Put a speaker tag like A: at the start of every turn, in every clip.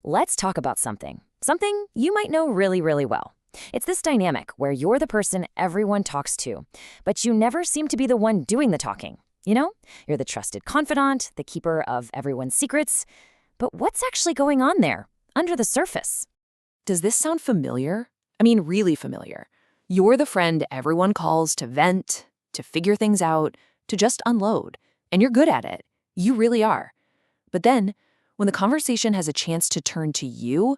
A: let's talk about something you might know really, really well. It's this dynamic where you're the person everyone talks to, but you never seem to be the one doing the talking. You know, you're the trusted confidant, the keeper of everyone's secrets. But what's actually going on there, under the surface?
B: Does this sound familiar? I mean, really familiar. You're the friend everyone calls to vent, to figure things out, to just unload. And you're good at it. You really are. But then, when the conversation has a chance to turn to you,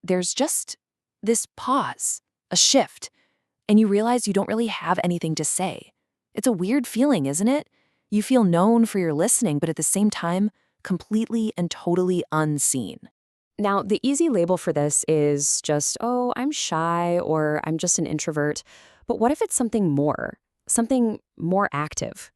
B: there's just this pause, a shift, and you realize you don't really have anything to say. It's a weird feeling, isn't it? You feel known for your listening, but at the same time, completely and totally unseen.
C: Now, the easy label for this is just, oh, I'm shy or I'm just an introvert. But what if it's something more active?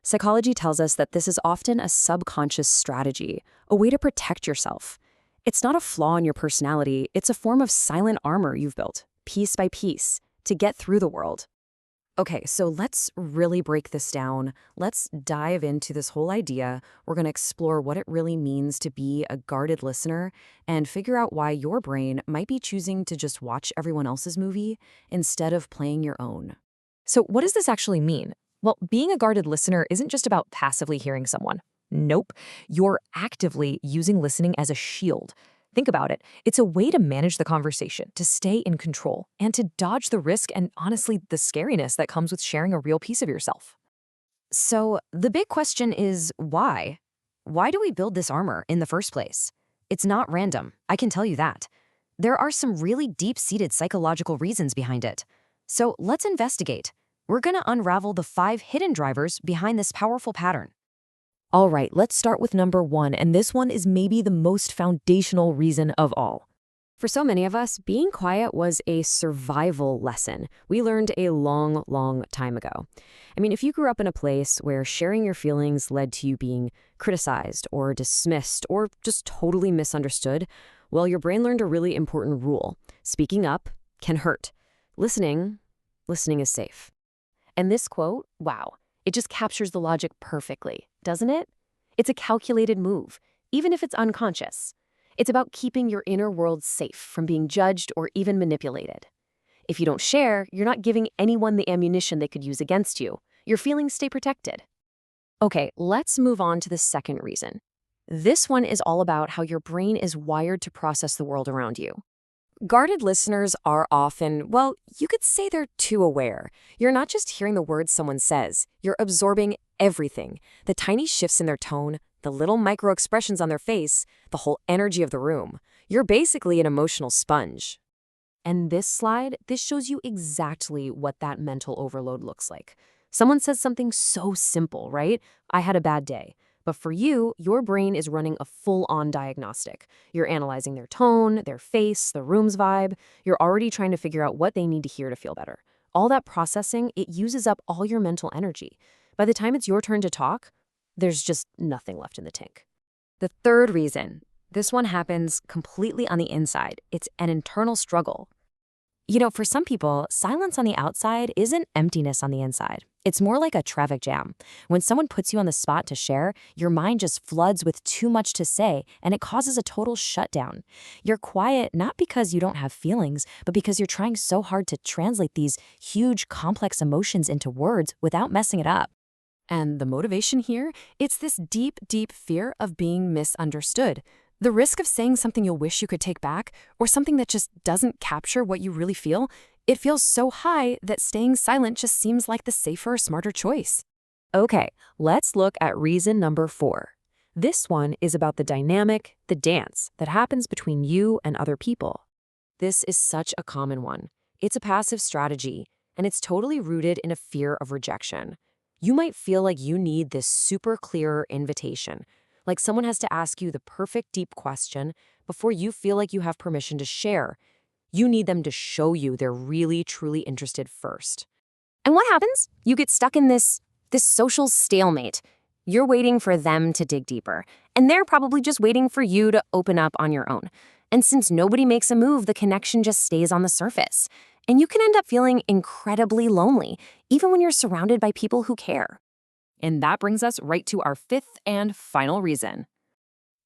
C: Psychology tells us that this is often a subconscious strategy, a way to protect yourself. It's not a flaw in your personality, it's a form of silent armor you've built, piece by piece, to get through the world. Okay, so let's really break this down. Let's dive into this whole idea. We're going to explore what it really means to be a guarded listener and figure out why your brain might be choosing to just watch everyone else's movie instead of playing your own.
D: So what does this actually mean? Well, being a guarded listener isn't just about passively hearing someone. Nope. You're actively using listening as a shield. Think about it. It's a way to manage the conversation, to stay in control, and to dodge the risk and, honestly, the scariness that comes with sharing a real piece of yourself.
A: So the big question is why? Why do we build this armor in the first place? It's not random, I can tell you that. There are some really deep-seated psychological reasons behind it. So let's investigate. We're going to unravel the 5 hidden drivers behind this powerful pattern.
D: All right, let's start with number 1, and this one is maybe the most foundational reason of all.
C: For so many of us, being quiet was a survival lesson we learned a long, long time ago. I mean, if you grew up in a place where sharing your feelings led to you being criticized or dismissed or just totally misunderstood, well, your brain learned a really important rule. Speaking up can hurt. Listening is safe. And this quote, wow, it just captures the logic perfectly, doesn't it? It's a calculated move, even if it's unconscious. It's about keeping your inner world safe from being judged or even manipulated. If you don't share, you're not giving anyone the ammunition they could use against you. Your feelings stay protected. Okay, let's move on to the second reason. This one is all about how your brain is wired to process the world around you. Guarded listeners are often, well, you could say they're too aware. You're not just hearing the words someone says, you're absorbing everything. The tiny shifts in their tone, the little micro-expressions on their face, the whole energy of the room. You're basically an emotional sponge. And this shows you exactly what that mental overload looks like. Someone says something so simple, right? I had a bad day. But for you, your brain is running a full-on diagnostic. You're analyzing their tone, their face, the room's vibe. You're already trying to figure out what they need to hear to feel better. All that processing, it uses up all your mental energy. By the time it's your turn to talk, there's just nothing left in the tank. The third reason, this one happens completely on the inside. It's an internal struggle. You know, for some people, silence on the outside isn't emptiness on the inside. It's more like a traffic jam. When someone puts you on the spot to share, your mind just floods with too much to say, and it causes a total shutdown. You're quiet not because you don't have feelings, but because you're trying so hard to translate these huge, complex emotions into words without messing it up. And the motivation here, it's this deep, deep fear of being misunderstood. The risk of saying something you'll wish you could take back, or something that just doesn't capture what you really feel, it feels so high that staying silent just seems like the safer, smarter choice. Okay, let's look at reason number 4. This one is about the dynamic, the dance that happens between you and other people. This is such a common one. It's a passive strategy, and it's totally rooted in a fear of rejection. You might feel like you need this super clear invitation, like someone has to ask you the perfect deep question before you feel like you have permission to share. You need them to show you they're really, truly interested first. And what happens? You get stuck in this social stalemate. You're waiting for them to dig deeper, and they're probably just waiting for you to open up on your own. And since nobody makes a move, the connection just stays on the surface. And you can end up feeling incredibly lonely, even when you're surrounded by people who care.
D: And that brings us right to our 5th and final reason.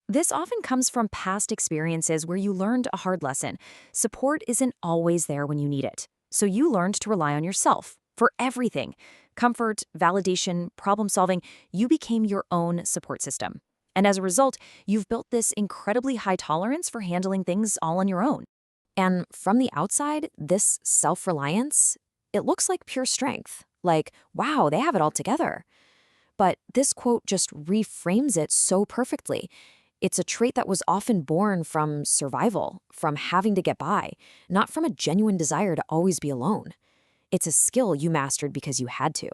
E: This often comes from past experiences where you learned a hard lesson. Support isn't always there when you need it. So you learned to rely on yourself for everything. Comfort, validation, problem solving, you became your own support system. And as a result, you've built this incredibly high tolerance for handling things all on your own. And from the outside, this self-reliance, it looks like pure strength. Like, wow, they have it all together. But this quote just reframes it so perfectly. It's a trait that was often born from survival, from having to get by, not from a genuine desire to always be alone. It's a skill you mastered because you had to.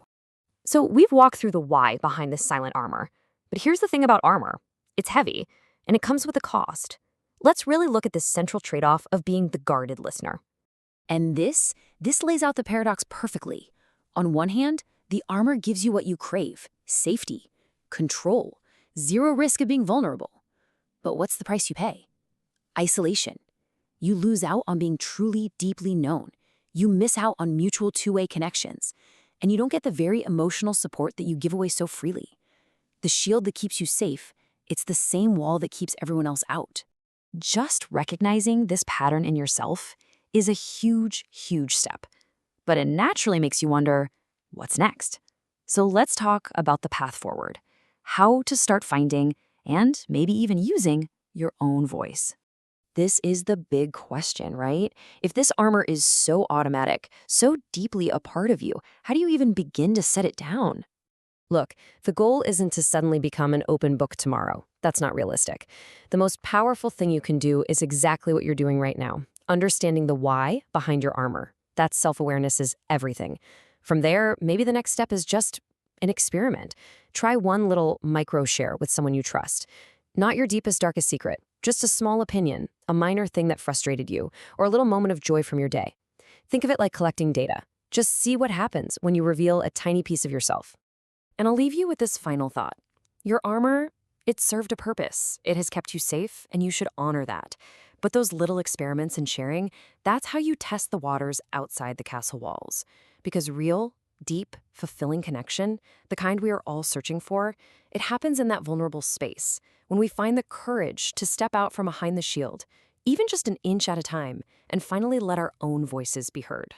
C: So we've walked through the why behind this silent armor. But here's the thing about armor. It's heavy, and it comes with a cost. Let's really look at this central trade-off of being the guarded listener.
E: And this lays out the paradox perfectly. On one hand, the armor gives you what you crave: safety, control, zero risk of being vulnerable. But what's the price you pay? Isolation. You lose out on being truly, deeply known. You miss out on mutual two-way connections. And you don't get the very emotional support that you give away so freely. The shield that keeps you safe, it's the same wall that keeps everyone else out. Just recognizing this pattern in yourself is a huge, huge step. But it naturally makes you wonder, what's next? So let's talk about the path forward. How to start finding, and maybe even using, your own voice.
C: This is the big question, right? If this armor is so automatic, so deeply a part of you, how do you even begin to set it down? Look, the goal isn't to suddenly become an open book tomorrow. That's not realistic. The most powerful thing you can do is exactly what you're doing right now, understanding the why behind your armor. That self-awareness is everything. From there, maybe the next step is just an experiment. Try one little micro share with someone you trust. Not your deepest, darkest secret, just a small opinion, a minor thing that frustrated you, or a little moment of joy from your day. Think of it like collecting data. Just see what happens when you reveal a tiny piece of yourself. And I'll leave you with this final thought. Your armor, it served a purpose. It has kept you safe, and you should honor that. But those little experiments and sharing, that's how you test the waters outside the castle walls. Because real, deep, fulfilling connection, the kind we are all searching for, it happens in that vulnerable space, when we find the courage to step out from behind the shield, even just an inch at a time, and finally let our own voices be heard.